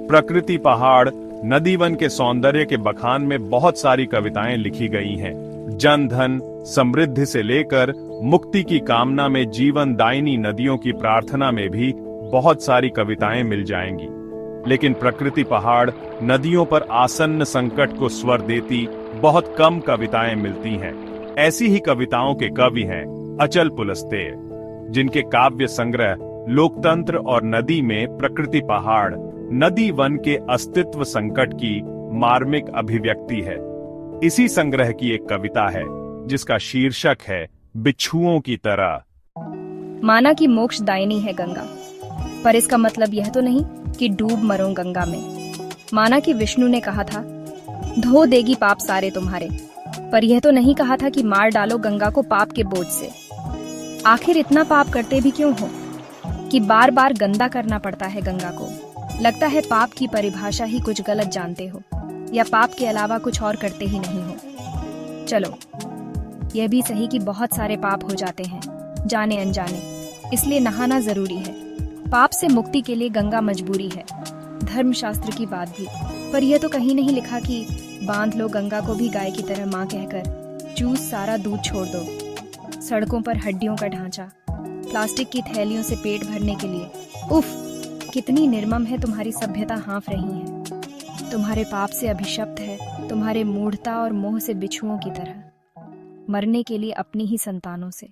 प्रकृति, पहाड़, नदी, वन के सौंदर्य के बखान में बहुत सारी कविताएं लिखी गई हैं। जन धन, समृद्धि से लेकर मुक्ति की कामना में जीवन दायिनी नदियों की प्रार्थना में भी बहुत सारी कविताएं मिल जाएंगी। लेकिन प्रकृति, पहाड़, नदियों पर आसन्न संकट को स्वर देती बहुत कम कविताएं मिलती हैं। ऐसी ही कविताओं के कवि हैं अचल पुलस्त्य, जिनके काव्य संग्रह लोकतंत्र और नदी में प्रकृति, पहाड़, नदी, वन के अस्तित्व संकट की मार्मिक अभिव्यक्ति है। इसी संग्रह की एक कविता है जिसका शीर्षक है बिच्छुओं की तरह। माना कि मोक्षदायिनी है गंगा, पर इसका मतलब यह तो नहीं कि डूब मरो गंगा में। माना कि विष्णु ने कहा था धो देगी पाप सारे तुम्हारे, पर यह तो नहीं कहा था कि मार डालो गंगा को पाप के बोझ से। आखिर इतना पाप करते भी क्यों हो कि बार बार गंदा करना पड़ता है गंगा को? लगता है पाप की परिभाषा ही कुछ गलत जानते हो, या पाप के अलावा कुछ और करते ही नहीं हो। चलो, यह भी सही कि बहुत सारे पाप हो जाते हैं जाने अनजाने, इसलिए नहाना जरूरी है। पाप से मुक्ति के लिए गंगा मजबूरी है, धर्मशास्त्र की बात भी। पर यह तो कहीं नहीं लिखा कि बांध लो गंगा को भी गाय की तरह माँ कहकर, चूस सारा दूध छोड़ दो। सड़कों पर हड्डियों का ढांचा, प्लास्टिक की थैलियों से पेट भरने के लिए। उफ, कितनी निर्मम है तुम्हारी सभ्यता हाँफ रही है। तुम्हारे पाप से अभिशप्त है तुम्हारे मूढ़ता और मोह से बिच्छुओं की तरह, मरने के लिए अपनी ही संतानों से।